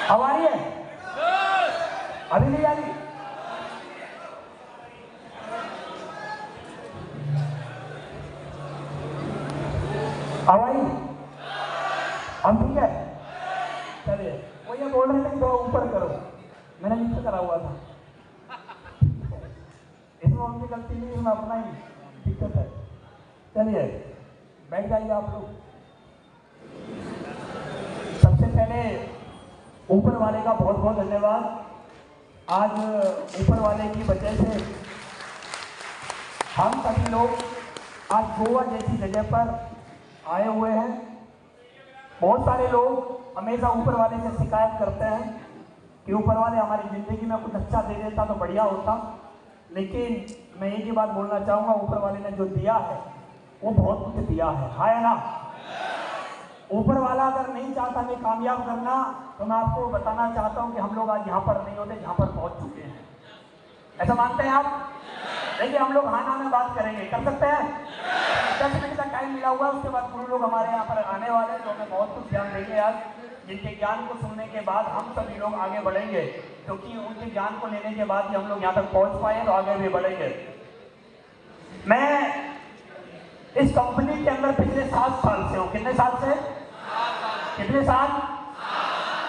अब आ रही है? अभी नहीं आ रही? अब आई? अब ठीक है? चलिए, वो ये बोल रहे थे कि थोड़ा ऊपर करो, मैंने नीचे करा हुआ था। इसमें उनकी गलती नहीं, इसमें अपना ही दिक्कत है। चलिए बैठ जाइए आप लोग। सबसे पहले ऊपर वाले का बहुत बहुत धन्यवाद। आज ऊपर वाले की वजह से हम सभी लोग आज गोवा जैसी जगह पर आए हुए हैं। बहुत सारे लोग हमेशा ऊपर वाले से शिकायत करते हैं कि ऊपर वाले हमारी ज़िंदगी में कुछ अच्छा दे देता तो बढ़िया होता, लेकिन मैं एक ही बात बोलना चाहूँगा, ऊपर वाले ने जो दिया है वो बहुत कुछ दिया है ना। ऊपर वाला अगर नहीं चाहता हमें कामयाब करना तो मैं आपको बताना चाहता हूँ कि हम लोग आज यहाँ पर नहीं होते जहाँ पर पहुँच चुके हैं। ऐसा मानते हैं आप? देखिए हम लोग हाँ में बात करेंगे, कर सकते हैं? 10 मिनट का टाइम मिला हुआ है, उसके बाद गुरु लोग हमारे यहाँ पर आने वाले हैं, तो हमें बहुत कुछ ज्ञान देंगे आज, जिनके ज्ञान को सुनने के बाद हम सभी लोग आगे बढ़ेंगे, क्योंकि उनके ज्ञान को लेने के बाद ही हम लोग यहाँ तक पहुँच पाए तो आगे भी बढ़ेंगे। मैं इस कंपनी के अंदर पिछले 7 साल से हूँ। कितने साल से? कितने साल?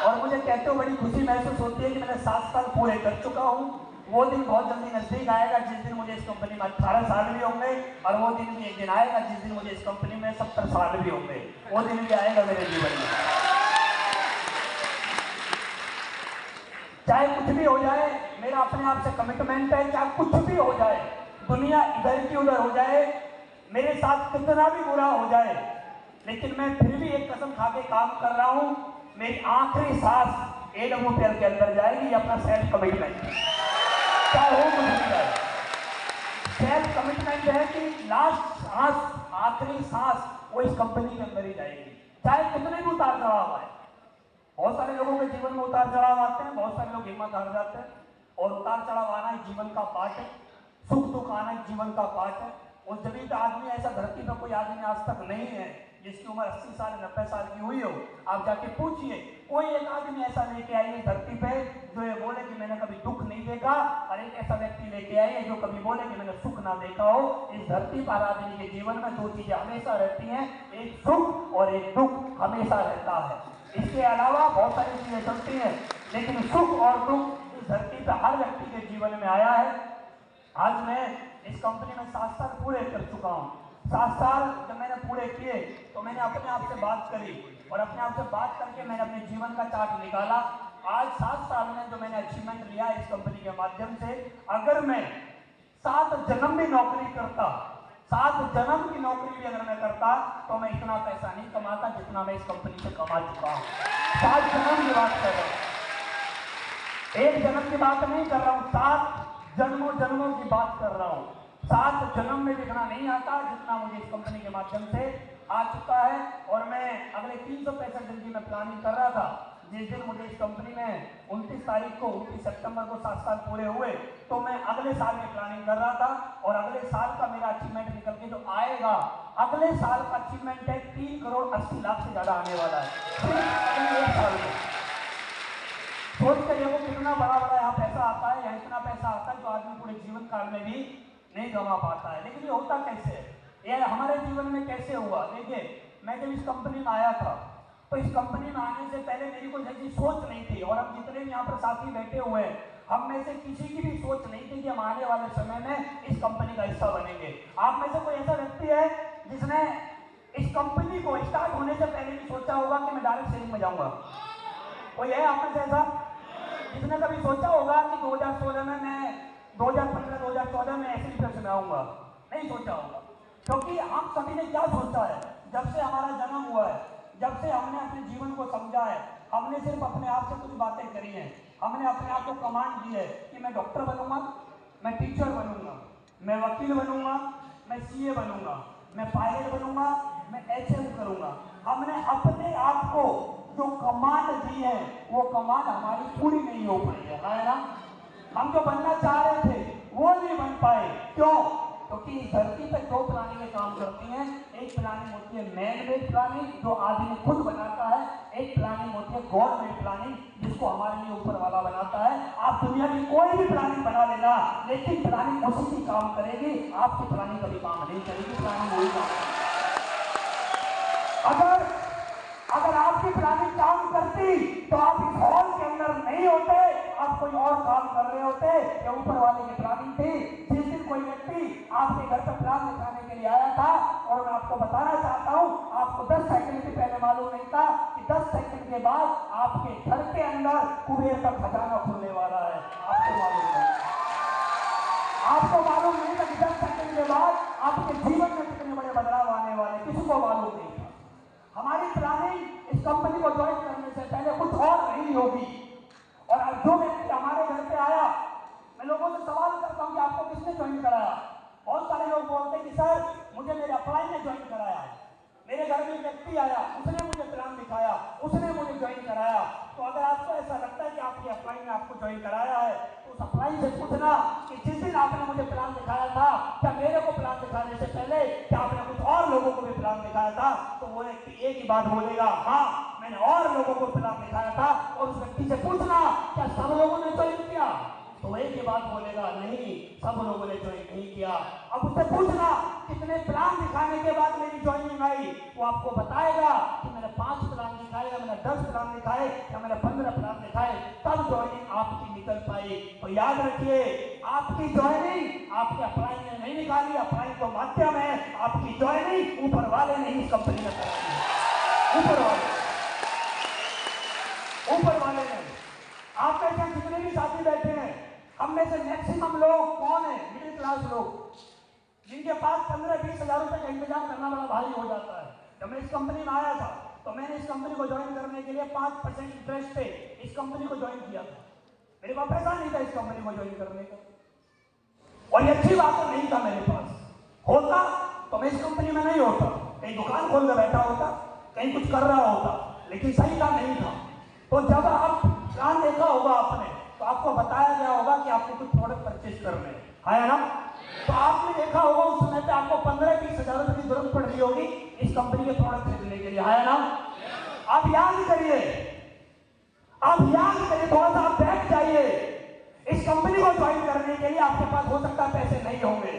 और मुझे कहते हुए बड़ी खुशी महसूस होती है कि मैंने 7 साल पूरे कर चुका हूँ। वो दिन बहुत जल्दी नजदीक आएगा जिस दिन मुझे इस कंपनी में 18 साल भी होंगे, और वो दिन भी एक दिन आएगा जिस दिन मुझे इस कंपनी में 70 साल भी होंगे। वो दिन भी आएगा मेरे जीवन में। चाहे कुछ भी हो जाए, मेरा अपने आप से कमिटमेंट है, चाहे कुछ भी हो जाए, दुनिया इधर की उधर हो जाए, मेरे साथ कितना भी बुरा हो जाए, लेकिन मैं फिर भी एक कसम खा के काम कर रहा हूं, मेरी आखिरी सांस AWPL के अंदर जाएगी। अपना सेल्फ कमिटमेंट, चाहे हो कुछ भी जाए, सेल्फ कमिटमेंट है कि लास्ट सांस, आखिरी सांस वो इस कंपनी के अंदर ही जाएगी, चाहे कितने भी उतार चढ़ाव आए। बहुत सारे लोगों के जीवन में उतार चढ़ाव आते हैं, बहुत सारे लोग हिम्मत हार जाते हैं, और उतार चढ़ाव आना ही जीवन का पार्ट है, सुख दुख आना ही जीवन का पार्ट है। और जब भी आदमी ऐसा, धरती पर कोई आदमी आज तक नहीं है जिसकी उम्र 80 साल 90 साल की हुई हो, आप जाके पूछिए, कोई एक आदमी ऐसा लेके आइए धरती पे जो ये बोले कि मैंने कभी दुख नहीं देखा, और एक ऐसा व्यक्ति लेके आइए जो कभी बोले कि मैंने सुख ना देखा हो। इस धरती पर आदमी के जीवन में 2 चीजें हमेशा रहती हैं, एक सुख और एक दुख हमेशा रहता है। इसके अलावा बहुत सारी चीजें चलती हैं, लेकिन सुख और दुख इस धरती पर हर व्यक्ति के जीवन में आया है। आज मैं इस कंपनी में 7 साल पूरे कर चुका हूँ। 7 साल जब मैंने पूरे किए तो मैंने अपने आप से बात करी, और अपने आप से बात करके मैंने अपने जीवन का चार्ट निकाला। आज 7 साल में जो मैंने अचीवमेंट लिया इस कंपनी के माध्यम से, अगर मैं 7 जन्म भी नौकरी करता, 7 जन्म की नौकरी भी अगर मैं करता, तो मैं इतना पैसा नहीं कमाता जितना मैं इस कंपनी से कमा चुका हूँ। 7 जन्म की बात कर रहा हूँ, 1 जन्म की बात नहीं कर रहा हूँ, 7 जन्मों जन्मों की बात कर रहा हूँ। 7 जन्म में इतना नहीं आता जितना मुझे इस कंपनी के माध्यम से आ चुका है। और मैं अगले 365 दिन की मैं प्लानिंग कर रहा था। जिस दिन मुझे इस कंपनी में 29 तारीख को 29 सितंबर को 7 साल पूरे हुए, तो मैं अगले साल की प्लानिंग कर रहा था, और अगले साल का मेरा अचीवमेंट निकल के जो आएगा, अगले साल का अचीवमेंट है 3 करोड़ 80 लाख से ज्यादा आने वाला है सिर्फ अगले 1 साल में। सोच कर देखो कितना बड़ा बड़ा यहाँ पैसा आता है, या इतना पैसा आता है जो आदमी पूरे जीवन काल में भी नहीं कमा पाता है। लेकिन ये होता कैसे है, ये हमारे जीवन में कैसे हुआ? देखिए, मैं जब इस कंपनी में आया था, तो इस कंपनी में आने से पहले मेरी कोई ऐसी सोच नहीं थी, और हम जितने भी यहाँ पर साथी बैठे हुए हैं, हम में से किसी की भी सोच नहीं थी कि हम आने वाले समय में इस कंपनी का हिस्सा बनेंगे। आप में से कोई ऐसा व्यक्ति है जिसने इस कंपनी को स्टार्ट होने से पहले भी सोचा होगा कि मैं डायरेक्ट सेलिंग में जाऊंगा? कोई है आप में से ऐसा जिसने कभी सोचा होगा कि 2016 में मैं 2015-2014 में एसएल में आऊंगा? नहीं सोचा होगा, क्योंकि हम सभी ने क्या सोचा है, जब से हमारा जन्म हुआ है, जब से हमने अपने जीवन को समझा है, हमने सिर्फ अपने आप से कुछ बातें करी हैं। हमने अपने आप को कमांड दी है कि मैं डॉक्टर बनूंगा, मैं टीचर बनूंगा, मैं वकील बनूंगा, मैं सीए बनूंगा, मैं पायलट बनूंगा, मैं एचएम करूंगा। हमने अपने आप को जो कमांड दी है, वो कमांड हमारी पूरी नहीं हो पाई है ना। हम जो बनना चाह रहे थे वो नहीं बन पाए। क्यों? क्योंकि इस धरती पर 2 प्लानिंगें काम करती हैं। एक प्लानिंग होती है मैन मेड प्लानिंग, जो आदमी खुद बनाता है, एक प्लानिंग होती है गवर्नमेंट प्लानिंग, जिसको हमारे लिए ऊपर वाला बनाता है। आप दुनिया की कोई भी प्लानिंग बना लेना, लेकिन प्लानिंग उसी की काम करेगी, आपकी प्लानिंग कभी काम नहीं करेगी, प्लानिंग वही काम करेगी। अगर आपकी प्लानिंग काम करती तो आप इस हॉल के अंदर नहीं होते, आप कोई और काम कर रहे होते। ये ऊपर वाले की प्लानिंग थी। जिस दिन कोई व्यक्ति आपके घर पर प्लान दिखाने के लिए आया था, और मैं आपको बताना चाहता हूं, आपको 10 सेकंड भी पहले मालूम नहीं था कि 10 सेकंड के बाद आपके घर के अंदर कुबेर का खजाना खुलने वाला है। आपको मालूम नहीं, आपको मालूम नहीं था कि 10 सेकंड के बाद आपके जीवन में कितने बड़े बदलाव आने वाले, किसी को मालूम नहीं था। हमारी प्लानिंग इस कंपनी को ज्वाइन करने से पहले कुछ और नहीं होगी। और अब जो व्यक्ति हमारे घर पे आया, मैं लोगों से सवाल करता हूं कि आपको किसने ज्वाइन कराया। बहुत सारे लोग बोलते हैं कि सर मुझे मेरे अपलाइन ने ज्वाइन कराया है। मेरे घर में एक व्यक्ति आया, उसने मुझे प्लान दिखाया, उसने मुझे ज्वाइन कराया। तो अगर आपको ऐसा लगता है कि आपके अपलाइन ने आपको ज्वाइन कराया है, तो उस अपलाइन से पूछना कि जिस दिन आपने मुझे प्लान दिखाया था, क्या मेरे को प्लान दिखाने से पहले क्या आपने कुछ और लोगों को भी प्लान दिखाया था? तो वो व्यक्ति एक ही बात बोलेगा, हाँ मैंने और लोगों को प्लान दिखाया था। और उस व्यक्ति से पूछना क्या सब लोगों ने ज्वाइन किया, तो एक ही बात बोलेगा, नहीं सब लोगों ने ज्वाइन नहीं किया। अब उससे पूछना कितने प्लान दिखाने के बाद मेरी ज्वाइनिंग आई, वो आपको बताएगा कि मैंने 5 प्लान दिखाए, या मैंने 10 प्लान दिखाए, या मैंने 15 प्लान दिखाए, तब ज्वाइनिंग आपकी निकल पाई। तो याद रखिए, आपकी ज्वाइनिंग आपके अपलाइन ने नहीं निकाली, अपलाइन तो माध्यम है, आपकी ज्वाइनिंग ऊपर वाले ने इस कंपनी में कराई है। ऊपर वाले ने। आप में से जितने भी साथी बैठे हैं, हम में से मैक्सिमम लोग कौन है? मिडिल क्लास लोग, जिनके पास 15-20 हजार रुपए का इंतजाम करना बड़ा भारी हो जाता है। जब मैं इस कंपनी में आया था, तो मैंने इस कंपनी को ज्वाइन करने के लिए 5% इंटरेस्ट पे इस कंपनी को ज्वाइन किया था। मेरे पास पैसा नहीं था इस कंपनी को ज्वाइन करने का, और ये अच्छी बात तो नहीं था मेरे पास। होता तो मैं इस कंपनी में नहीं होता, कहीं दुकान खोल कर बैठा होता, कहीं कुछ कर रहा होता, लेकिन सही था नहीं था। तो जब आप प्लान देखा होगा आपने, तो आपको बताया गया होगा कि आपको कुछ प्रोडक्ट परचेज करने है ना, तो आपने देखा होगा उस समय पे आपको 15-20 हजार रुपए की जरूरत पड़ रही होगी इस कंपनी के प्रोडक्ट खरीदने के लिए, है ना। आप याद करिए, थोड़ा सा आप बैठ जाइए। इस कंपनी को ज्वाइन करने के लिए आपके पास हो सकता है पैसे नहीं होंगे,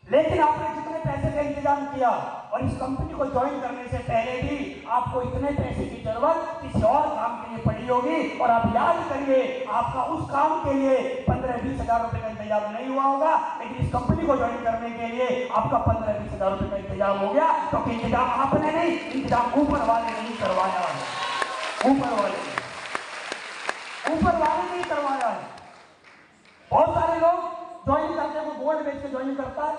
लेकिन आपने जितने पैसे का इंतजाम किया, और इस कंपनी को ज्वाइन करने से पहले भी आपको इतने पैसे की जरूरत किसी और काम के लिए पड़ी होगी। और आप याद करिए, आपका उस काम के लिए 15-20 हजार रुपए का इंतजाम नहीं हुआ होगा, लेकिन इस कंपनी को ज्वाइन करने के लिए आपका 15-20 हजार रुपए का इंतजाम हो गया, क्योंकि इंतजाम आपने नहीं, इंतजाम ऊपर वाले नहीं करवाया है। ऊपर वाले नहीं करवाया है। बहुत सारे लोग ज्वाइन करते हैं, वो गोल्ड बेच के ज्वाइन करता है,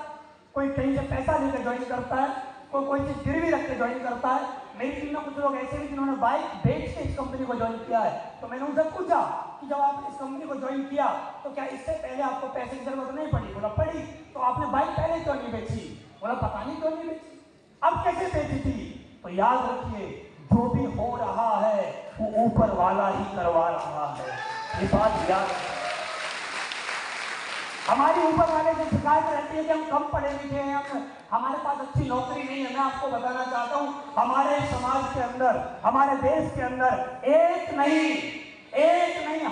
कोई कहीं से पैसा लेकर ज्वाइन करता है, कोई चीज गिरवी रख के ज्वाइन करता है। मेरी टीम में कुछ लोग ऐसे भी जिन्होंने बाइक बेच के इस कंपनी को ज्वाइन किया है। तो मैंने उनसे पूछा कि जब आपने इस कंपनी को ज्वाइन किया, तो क्या इससे पहले आपको पैसे की जरूरत नहीं पड़ी? बोला पड़ी। तो आपने बाइक पहले क्यों नहीं बेची? बोला पता नहीं क्यों नहीं बेची, अब कैसे बेची थी? तो याद रखिए, जो भी हो रहा है वो ऊपर वाला ही करवा रहा है, ये बात याद रखिए। हमारी ऊपर वाले से शिकायत रहती है कि हम कम पढ़े लिखे हैं, हमारे पास अच्छी नौकरी नहीं है। मैं आपको बताना चाहता हूं, हमारे समाज के अंदर, हमारे देश के अंदर एक नहीं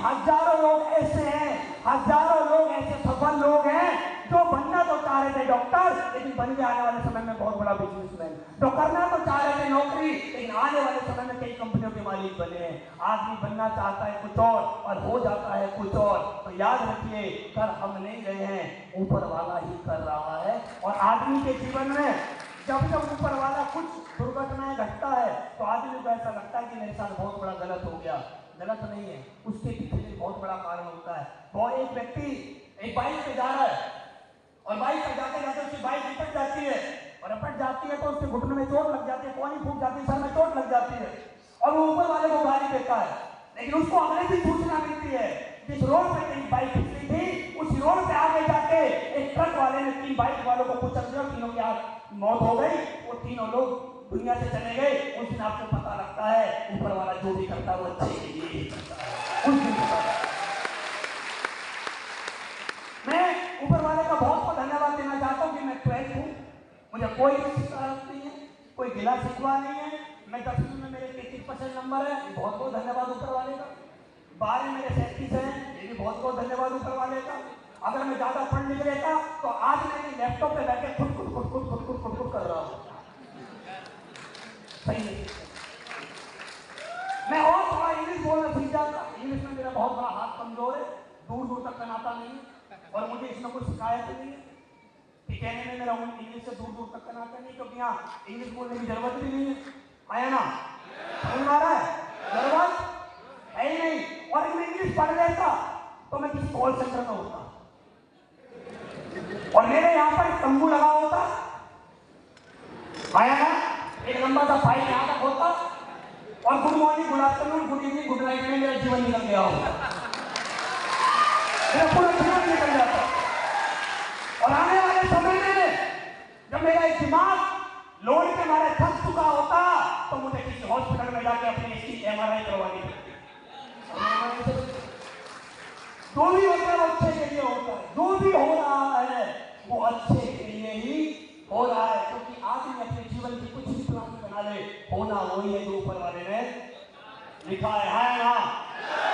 हजारों लोग ऐसे हैं, हजारों लोग ऐसे सफल लोग हैं जो बनना तो चाह रहे थे डॉक्टर, लेकिन बन के आने वाले समय में बहुत बड़ा बिजनेसमैन। जो करना तो चाह रहे थे नौकरी, लेकिन आने वाले समय में कई कंपनियों के मालिक बने हैं। आदमी बनना चाहता है कुछ और हो जाता है कुछ और। तो याद रखिए, कर हम नहीं रहे हैं, ऊपर वाला ही कर रहा है। और आदमी के जीवन में जब जब ऊपर वाला कुछ दुर्घटनाएं घटता है, तो आदमी को ऐसा लगता है कि मेरे साथ बहुत बड़ा गलत हो गया। गलत नहीं है, उसके पीछे भी बहुत बड़ा कारण होता है। वो एक व्यक्ति एक बाइक पे जा रहा है, और बाइक पर जाते जाते उसकी बाइक रपट जाती है, और रपट जाती है तो उसके घुटने में चोट लग जाती है, पानी फूट जाती है, सर में चोट लग जाती है, और वो ऊपर वाले को गाली देता है। लेकिन उसको अगले दिन सूचना मिलती है, जिस रोड पे तेरी बाइक फिसली थी, उस रोड पे आगे जाके एक ट्रक वाले ने 3 बाइक वालों को कुचल दिया, तीनों की मौत हो गई। वो तीनों लोग दुनिया से चले गए। उस दिन आपको पता लगता है ऊपर वाला जो भी करता है वो अच्छे के लिए ही करता है। उस दिन पता लगता है। मैं ऊपर वाले का बहुत बहुत धन्यवाद देना चाहता हूँ कि मैं 12th हूँ, मुझे कोई शिकायत नहीं है, गिला शिकवा नहीं है। मैं 10वीं में मेरे 33% नंबर है, बहुत बहुत धन्यवाद ऊपर वाले का। 12 मेरे 37 हैं, ये भी बहुत बहुत धन्यवाद ऊपर वाले का। अगर मैं ज्यादा पढ़ लिख लेता तो आज मैं लैपटॉप पे बैठे खुद कर रहा हूँ। सही है। मैं और थोड़ा इंग्लिश बोलना सीख जाता। इंग्लिश में मेरा बहुत बड़ा हाथ कमजोर है, दूर दूर तक कनाता नहीं है, और मुझे इसमें कोई शिकायत नहीं है कि कहने में मेरा इंग्लिश से दूर दूर तक कनाता नहीं, क्योंकि यहाँ इंग्लिश बोलने की जरूरत भी नहीं है। आया ना, समझ आ रहा है? जरूरत है ही नहीं। और मैं इंग्लिश पढ़ लेता तो मैं किसी कॉल सेंटर में होता, और मेरे यहाँ पर एक तंबू लगा होता, आया ना, एक लंबा सा फाइल यहाँ तक होता, और good morning, good afternoon, good evening, good night में मेरा जीवन निकल गया होगा, मेरा पूरा जीवन निकल जाता। और आने वाले समय में जब मेरा एक दिमाग लोड के मारे थक चुका होता तो मुझे किसी हॉस्पिटल में जाके अपनी इसकी MRI करवानी पड़ती। जो भी होता है वो अच्छे के लिए होता है, जो भी हो रहा है वो अच्छे के लिए ही हो रहा है, क्योंकि आदमी अपने जीवन की कुछ भी प्लान बना ले, होना वही है जो ऊपर वाले ने लिखा है ना।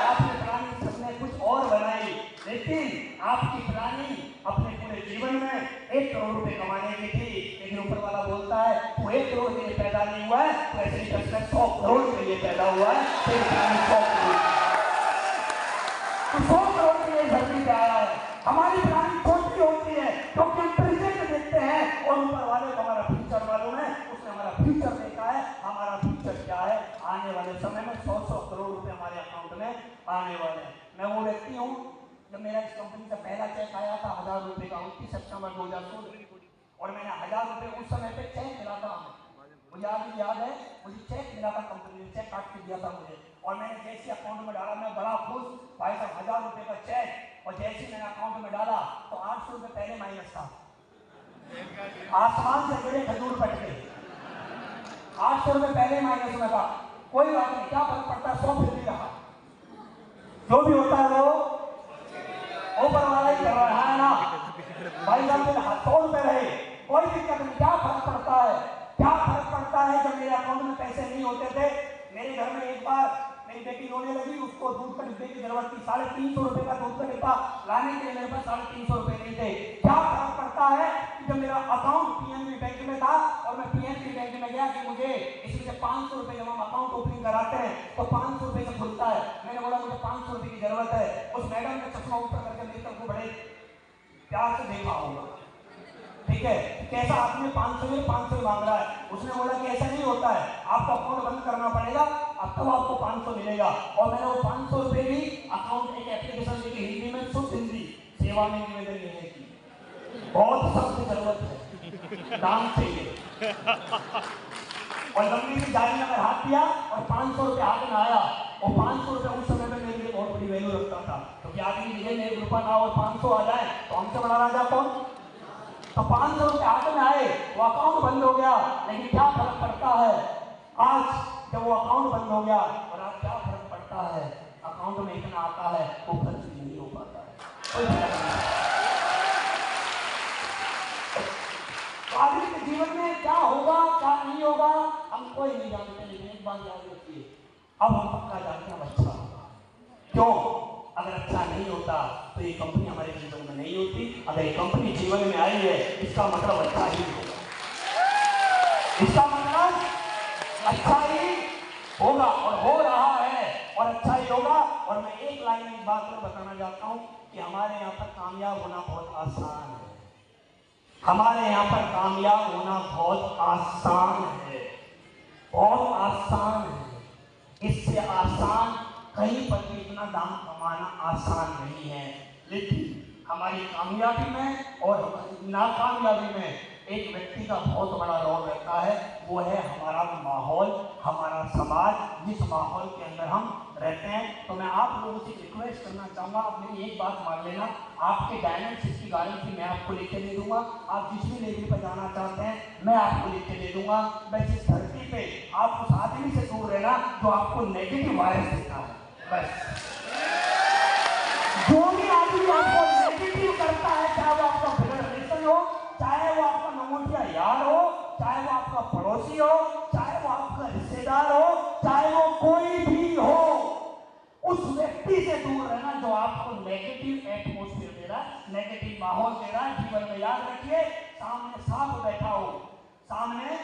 आपने प्लानिंग सबने कुछ और बनाई, लेकिन आपकी प्लानिंग अपने पूरे जीवन में 1 करोड़ रुपए कमाने की थी, लेकिन ऊपर वाला बोलता है तू 1 करोड़ के लिए पैदा नहीं हुआ है, तो ऐसे ही 100 करोड़ के लिए पैदा हुआ है, तेरी प्लानिंग 100 करोड़, तो 100 करोड़ के लिए धरती पे आया है। हमारी प्लानिंग छोटी होती है क्योंकि हम प्रेजेंट देखते हैं, और ऊपर वाले को हमारा फ्यूचर मालूम है, उसने हमारा फ्यूचर देखा है। हमारा फ्यूचर क्या है? आने वाले समय में 100 करोड़ रुपए हमारे अकाउंट में आने वाले हैं। मैं वो व्यक्ति हूँ, जब मेरा इस कंपनी से पहला चेक आया था 1000 रुपए का 29 सितंबर 2016, और मैंने 1000 रुपए उस समय पे चेक मिला था, मुझे आज याद है, मुझे चेक मिला था, कंपनी ने चेक काट के दिया था मुझे, और मैंने जैसे अकाउंट में डाला मैं बड़ा खुश, भाई साहब 1000 रुपए का चेक, और जैसे मैंने अकाउंट में डाला तो 800 रुपए पहले माइनस था, आसमान से गिरे खजूर पट गए, 800 रुपए पहले माइनस में था। कोई बात नहीं, क्या फर्क पड़ता है, 100 फिर भी रहा, जो भी होता है वो ऊपर वाला ही कर रहा है ना। भाई साहब मेरे 100 रुपए रहे, कोई दिक्कत नहीं, क्या फर्क पड़ता है, क्या फर्क पड़ता है। जब मेरे अकाउंट में पैसे नहीं होते थे, मेरे घर में एक बार मेरी बेटी रोने लगी, उसको दूध का डिब्बे की जरूरत थी, 350 रुपए का दूध का डिब्बा लाने के लिए मेरे पास 350 रुपए नहीं थे। क्या फर्क पड़ता है कि जब मेरा अकाउंट PNB बैंक में था और मैं PNB बैंक में गया कि मुझे इसमें से 500 रुपए जब हम अकाउंट ओपनिंग कराते हैं तो 500 रुपए से खुलता है, मैंने बोला मुझे 500 रुपए की जरूरत है। उस मैडम ने चश्मा ऊपर करके मेरी तरफ को बड़े प्यार से देखा होगा, ठीक है, कैसा आपने 500 मांग रहा है। उसने बोला कि ऐसा नहीं होता है, आपको अकाउंट बंद करना पड़ेगा, अब तब आपको 500 मिलेगा। और मैंने वो 500 रुपए भी अकाउंट एक एप्लीकेशन लेके हिंदी में, शुद्ध हिंदी, सेवा में निवेदन लेने की बहुत सख्त जरूरत है, दाम चाहिए, और लंबी सी जाली में हाथ दिया और 500 रुपए हाथ में आया, और 500 रुपए उस समय में मेरे लिए बहुत बड़ी वैल्यू रखता था, क्योंकि आदमी लिए में 1 रुपया ना और 500 आ जाए तो हमसे बड़ा राजा कौन। तो 500 रुपए हाथ में आए, वो अकाउंट बंद हो गया, लेकिन क्या फर्क पड़ता है आज जब वो अकाउंट बंद हो गया, और आज क्या फर्क पड़ता है, अकाउंट में इतना आता है वो खर्च भी नहीं हो पाता है। आदमी के जीवन में क्या होगा क्या नहीं होगा हम कोई नहीं जानते, लेकिन एक बात याद रखिए, अब हम पक्का जानते हैं हम अच्छा होगा। क्यों? अगर अच्छा नहीं होता तो ये कंपनी हमारे जीवन में नहीं होती। अगर ये कंपनी जीवन में आई है इसका मतलब अच्छा ही होगा, इसका मतलब अच्छा ही होगा, और हो रहा है और अच्छा ही होगा। और मैं एक लाइन में बात और बताना चाहता हूँ कि हमारे यहाँ पर कामयाब होना बहुत आसान है, हमारे यहाँ पर कामयाब होना बहुत आसान है, बहुत आसान है। इससे आसान कहीं पर भी इतना दाम कमाना आसान नहीं है, लेकिन हमारी कामयाबी में और हमारी नाकामयाबी में एक व्यक्ति का बहुत बड़ा रोल रहता है, वो है हमारा माहौल, हमारा समाज, जिस माहौल के अंदर हम रहते हैं। तो मैं आप लोगों से रिक्वेस्ट करना चाहूँगा, आप मेरी एक बात मान लेना, आपके डायमेंड्स की गारंटी मैं आपको लेके दे दूंगा, आप जिस भी लेवल पर जाना चाहते हैं मैं आपको लेके दे दूंगा। बस इस धरती पे आप उस आदमी से दूर रहना जो आपको नेगेटिव वायरस देता है, बस जो भी आदमी आपको नेगेटिव करता है, चाहे वो आपका ब्लड रिलेशन हो, चाहे वो आपका नमोनिया यार हो, चाहे चाहे वो आपका पड़ोसी हो, चाहे वो आपका रिश्तेदार हो, चाहे वो कोई भी हो, उस व्यक्ति से दूर रहना जो आपको नेगेटिव एटमोस्फेयर दे रहा है, नेगेटिव माहौल दे रहा है। जीवन में याद रखिए, सामने सांप बैठा हो, सामने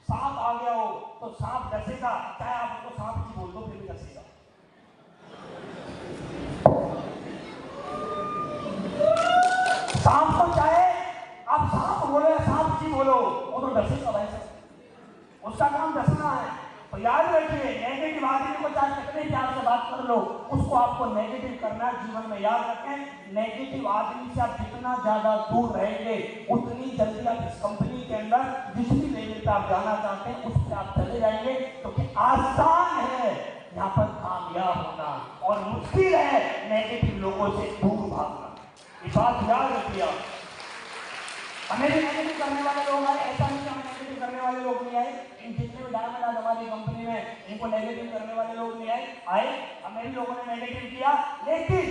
सांप आ गया हो तो सांप डसेगा, चाहे आप उसको सांप जी बोल दो फिर भी डसेगा। सांप को चाहे आप सांप बोलो या सांप जी बोलो, वो तो डसेगा भाई साहब, उसका काम डसना है। तो याद रखिए, नेगेटिव आदमी को चाहे कितने प्यार से बात कर लो, उसको आपको नेगेटिव करना है जीवन में। याद रखें, नेगेटिव आदमी से आप जितना ज्यादा दूर रहेंगे, उतनी जल्दी आप इस कंपनी के अंदर जिस भी लेवल पे आप जाना चाहते हैं उस पर आप चले जाएंगे। क्योंकि आसान है यहाँ पर कामयाब होना और मुश्किल है नेगेटिव लोगों से दूर भागना। इस बात याद रखिए। हमें भी नेगेटिव करने वाले लोग आए, ऐसा नहीं कि हमें नेगेटिव करने वाले लोग नहीं आए। इन जितने भी डायमंड आज हमारी कंपनी में, इनको नेगेटिव करने वाले लोग नहीं आए। हमें भी लोगों ने नेगेटिव किया, लेकिन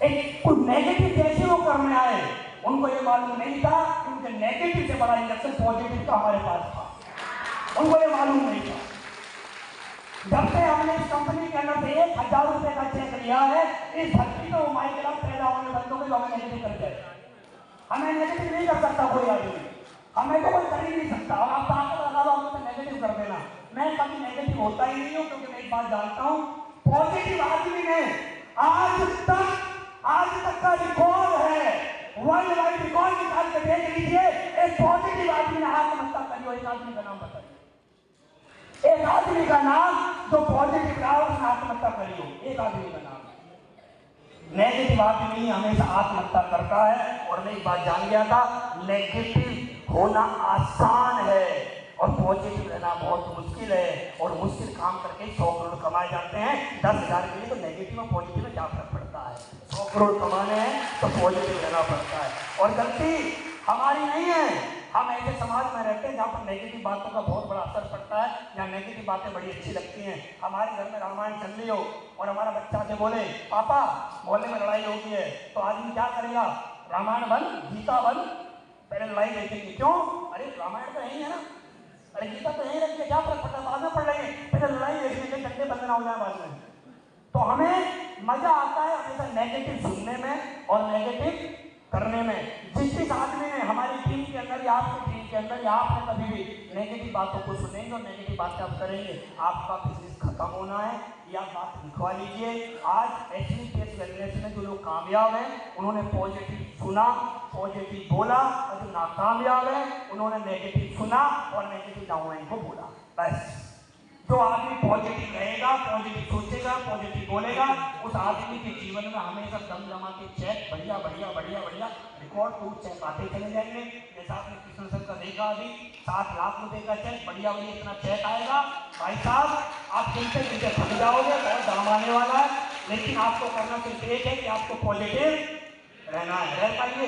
एक कुछ नेगेटिव जैसे वो करने आए, उनको ये मालूम नहीं था कि उनके नेगेटिव से बड़ा इंजेक्शन पॉजिटिव का हमारे पास था। उनको ये मालूम नहीं था। जब से हमने इस कंपनी के अंदर से 1000 रुपए का चेक लिया है, इस धरती को माई के साथ पैदा होने बंदों में हमें नेगेटिव कर दिया। हमें नेगेटिव नहीं कर सकता कोई आदमी, हमें तो कोई कर ही नहीं सकता। और आप ताकत लगा दो हमें तो नेगेटिव कर देना। मैं कभी नेगेटिव होता ही नहीं हूँ, क्योंकि मैं एक बात जानता हूँ, पॉजिटिव आदमी ने आज तक का रिकॉर्ड है, वर्ल्ड वाइड रिकॉर्ड निकाल के देख लीजिए। एक पॉजिटिव आदमी ने आत्महत्या करी हो, एक आदमी का नाम बताइए, एक आदमी का नाम जो पॉजिटिव रहा उसने आत्महत्या करी हो, एक आदमी का नाम। नेगेटिव आदमी हमेशा आत्महत्या करता है। और मैं एक बात जान गया था, नेगेटिव होना आसान है और पॉजिटिव रहना बहुत मुश्किल है। और मुश्किल काम करके 100 करोड़ कमाए जाते हैं। 10,000 के लिए तो नेगेटिव और पॉजिटिव में क्या फर्क पड़ता है? 100 करोड़ कमाने हैं तो पॉजिटिव रहना पड़ता है। और गलती हमारी नहीं है, हम ऐसे समाज में रहते हैं जहाँ पर नेगेटिव बातों का बहुत बड़ा असर पड़ता है, जहाँ नेगेटिव बातें बड़ी अच्छी लगती हैं। हमारे घर में रामायण चल रही हो और हमारा बच्चा से बोले, पापा मोहल्ले में लड़ाई होती है, तो आदमी क्या करेगा? रामायण बंद, गीता बंद, पहले लड़ाई देखेंगे। क्यों? अरे रामायण तो यही है ना, अरे गीता तो यही रखिए, क्या फर्क पड़ता है, बाद में पढ़ लेंगे, पहले लड़ाई देखने के चक्के बंद ना हो जाए बाद में। तो हमें मजा आता है हमेशा नेगेटिव सुनने में और नेगेटिव करने में। जिस आदमी ने हमारी टीम के अंदर या आपकी टीम के अंदर या आपने कभी भी नेगेटिव बातों को सुनेंगे और नेगेटिव बातें आप करेंगे, आपका बिजनेस खत्म होना है। या बात लिखवा लीजिए। आज एक्चुअली केस वेलनेस में जो लोग कामयाब हैं उन्होंने पॉजिटिव सुना, पॉजिटिव बोला, और जो नाकामयाब है उन्होंने नेगेटिव सुना और नेगेटिव डाउनलाइन को बोला। बस जो आदमी पॉजिटिव रहेगा, पॉजिटिव सोचेगा, पॉजिटिव बोलेगा, उस आदमी के जीवन में हमेशा दम जमा के चेक बढ़िया बढ़िया बढ़िया बढ़िया रिकॉर्ड टू चेक आते चले जाएंगे। जैसा आपने कृष्ण सर का देखा, अभी 7 लाख रुपए का चेक बढ़िया बढ़िया इतना चेक आएगा। भाई साहब आप गिनते गिनते थक जाओगे, बहुत दाम आने वाला है। लेकिन आपको करना सिर्फ एक है कि आपको पॉजिटिव रहना है। रह पाएंगे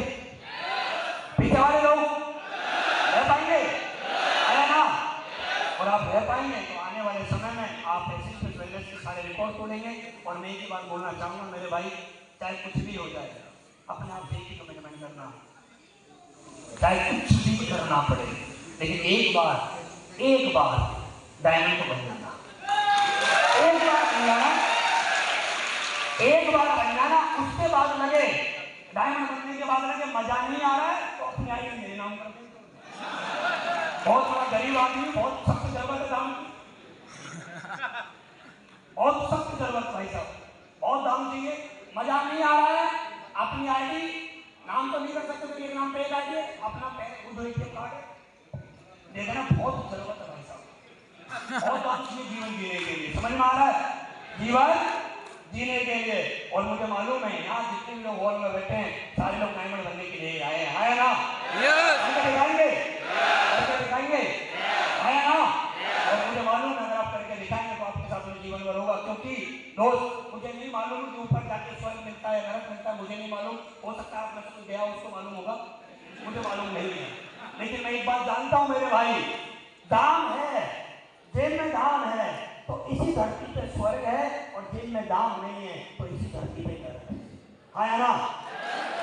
पीछे वाले लोग? रह पाएंगे? है ना? और आप रह पाएंगे तो आने वाले समय में आप ऐसे वेलनेस के सारे रिकॉर्ड तोड़ेंगे। और मैं एक ही बात बोलना चाहूँगा मेरे भाई, चाहे कुछ भी हो जाए, अपने आप से ही कमिटमेंट करना, चाहे कुछ भी करना पड़े, लेकिन एक बार डायमंड को बन जाना। एक बार बन जाना, उसके बाद लगे डायमंड बनने के बाद लगे मजा नहीं आ रहा है तो अपनी आईडी मेरे नाम कर दें। बहुत बड़ा गरीब आदमी, बहुत सख्त जरूरत है दाम की, बहुत सख्त जरूरत भाई साहब, बहुत दाम चाहिए, मजा नहीं आ रहा है, अपनी आईडी नाम तो नहीं कर सकते, मेरे नाम पे एक आईडी है, अपना पैन एटीएम कार्ड है, देखना बहुत जरूरत है भाई साहब, बहुत दाम चाहिए जीवन जीने के लिए। समझ में आ रहा है? जीवन जीने के लिए। और मुझे मालूम है यहाँ जितने भी लोग हॉल में बैठे हैं सारे लोग डायमंड बनने के लिए आए हैं, है ना? दिखाएंगे है ना? और मुझे मालूम है अगर आप करके दिखाएंगे तो आपके साथ में जीवन भर होगा। क्योंकि दोस्त मुझे नहीं मालूम कि ऊपर जाके स्वर्ग मिलता है नरक मिलता है, मुझे नहीं मालूम, हो सकता है आप में से कोई गया उसको मालूम होगा, मुझे मालूम नहीं है। लेकिन मैं एक बात जानता हूँ मेरे भाई, दाम है, जेब में दाम है तो इसी धरती पे स्वर्ग है, और जेब में दाम नहीं है तो इसी धरती पे नरक है ना?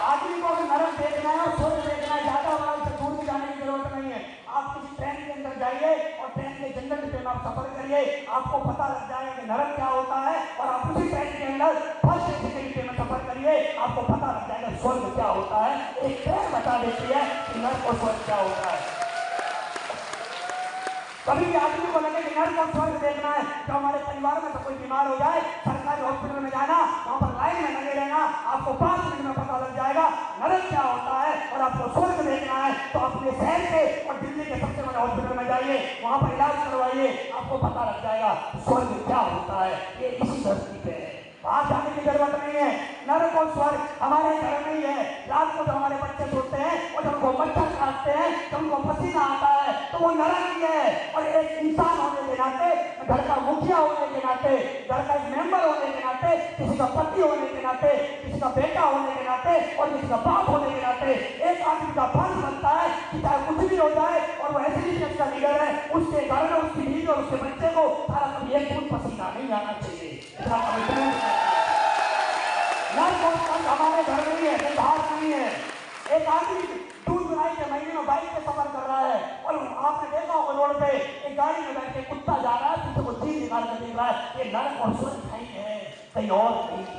आदमी को नरक देखना है, स्वर्ग देखना है, ज्यादा दूर भी जाने की जरूरत नहीं है। आप ट्रेन के अंदर जाइए और ट्रेन के जनरल डिब्बे में आप सफर करिए, आपको पता लग जाएगा कि नरक क्या होता है। और आप उसी ट्रेन के अंदर फर्स्ट एसी के डिब्बे में सफर करिए, आपको पता लग जाएगा स्वर्ग क्या होता है। एक ट्रेन बता देती है कि नरक और स्वर्ग क्या होता है। कभी भी आदमी को लगे कि नरक और स्वर्ग देखना है, तो हमारे परिवार में तो कोई बीमार हो जाए, सरकारी हॉस्पिटल में जाना, वहां पर लाइन में लगे रहना, आपको 5 मिनट में पता लग जाएगा नरक क्या होता है। और आपको स्वर्ग देखना है तो अपने शहर के और दिल्ली के सबसे बड़े हॉस्पिटल में जाइए, वहां पर इलाज करवाइए, आपको पता लग जाएगा स्वर्ग क्या होता है। ये इसी धरती पे है, बाहर जाने की जरूरत नहीं है। नरक और स्वर्ग हमारे घर में ही है। रात को जो हमारे बच्चे सोते हैं और जब उनको मच्छर काटते हैं, जब उनको पसीना आता है, तो वो नरक ही है। और एक इंसान होने के नाते, घर का मुखिया होने के नाते, घर का एक मेंबर होने के नाते, किसी का पति होने के नाते, किसी का बेटा होने के नाते और किसी का बाप होने के नाते एक आदमी का फर्ज बनता है कि चाहे कुछ भी हो जाए और वो ऐसे ही का लीडर है, उसके घर में उसकी बीवी और उसके बच्चे को सारा कभी एक फूट पसीना नहीं आना चाहिए। इतना कमिटमेंट हमारे घर में ही है, बाहर नहीं है। एक आदमी जून जुलाई के महीने में बाइक पे सफर कर रहा है और आपने देखा होगा रोड पे एक गाड़ी में बैठ के कुत्ता जा रहा है, पीछे वो चीज निकाल कर देख रहा है। ये नरक और स्वर्ग नहीं है, कहीं और नहीं है,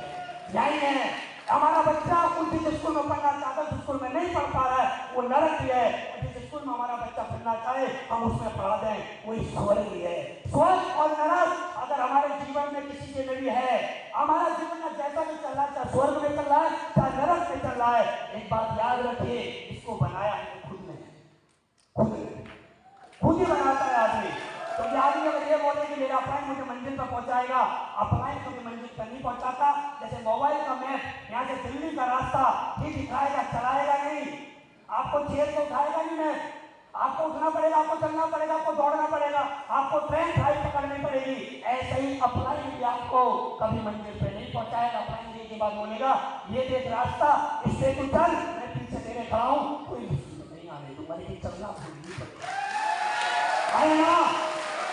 यही है। हमारा बच्चा उस जिस स्कूल में पढ़ना चाहता है, स्कूल में नहीं पढ़ पा रहा है, वो नरक ही है। जिस स्कूल में हमारा बच्चा पढ़ना चाहे हम उसमें पढ़ा दें, वही स्वर्ग ही है। स्वर्ग और नरक अगर हमारे जीवन में किसी के लिए भी है, हमारा जीवन में जैसा भी चल रहा है, चाहे स्वर्ग में चल रहा है चाहे नरक में चल रहा है, एक बात याद रखिए, इसको बनाया है खुद ने, खुद ही बनाता है आदमी। तो ये आदमी अगर ये बोले कि मेरा अप्लाइन मुझे मंजिल पर पहुंचाएगा, अप्लाइन कभी मंजिल पर नहीं पहुंचाता। जैसे मोबाइल का मैप यहाँ से दिल्ली का रास्ता ठीक दिखाएगा, चलाएगा नहीं, आपको चेयर से उठाएगा नहीं मैप, आपको उठना पड़ेगा, आपको चलना पड़ेगा, आपको दौड़ना पड़ेगा, आपको ट्रेन फ्लाइट पकड़नी पड़ेगी। ऐसे ही अप्लाइन भी आपको कभी मंजिल पे नहीं पहुंचाएगा। अप्लाइन देने के बाद बोलेगा ये देख रास्ता, इससे तू चल, मैं पीछे तेरे खड़ा हूं, कोई नहीं आने दूंगा, लेकिन चलना आए ना,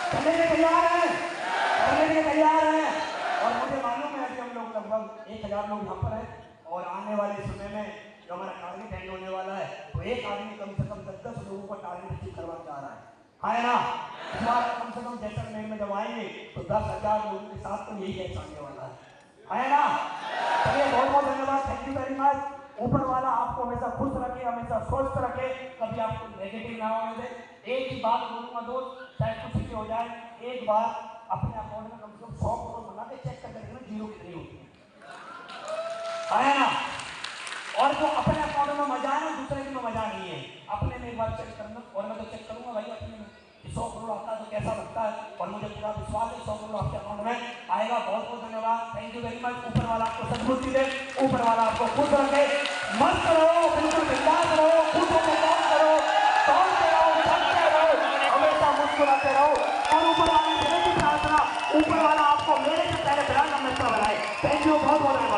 चलने के तैयार है, चलने के तैयार है। और मुझे मालूम है कि हम लोग लगभग 1000 लोग यहाँ पर हैं और आने वाले समय में जो हमारा टारगेट एंड होने वाला है, तो एक आदमी कम से कम 10 लोगों का टारगेट अचीव करवा के आ रहा है ना। इस बार कम से कम जैसलमेर में जब आएंगे तो 10,000 लोगों के साथ तो यही कैसा आने वाला है ना। चलिए बहुत बहुत धन्यवाद, थैंक यू वेरी मच। ऊपर वाला आपको हमेशा खुश रखे, हमेशा स्वस्थ रखे, कभी आपको नेगेटिव ना होने दे। एक ही बात बोलूंगा दोस्त, चाहे कुछ भी हो जाए, एक बार अपने अकाउंट में कम से कम 100 करोड़ बना के चेक करके देखना, जीरो कितनी होती है ना। और जो अपने अकाउंट में मजा है, दूसरे में मजा नहीं है, अपने में एक बार चेक करना। और मैं तो चेक करूंगा भाई अपने में 100 करोड़ आता है तो कैसा लगता है, और मुझे पूरा विश्वास है 100 करोड़ आपके अकाउंट में आएगा। बहुत बहुत धन्यवाद, थैंक यू वेरी मच। ऊपर वाला आपको सद्बुद्धि दे, ऊपर वाला आपको खुश रखे, मस्त रहो, बिल्कुल बिंदास रहो, खुद को काम करो, दौड़ते रहो, चलते रहो, हमेशा मुस्कुराते रहो। और ऊपर वाले की प्रार्थना, ऊपर वाला आपको मेरे से पहले बड़ा नम्रता बनाए। थैंक यू, बहुत बहुत धन्यवाद।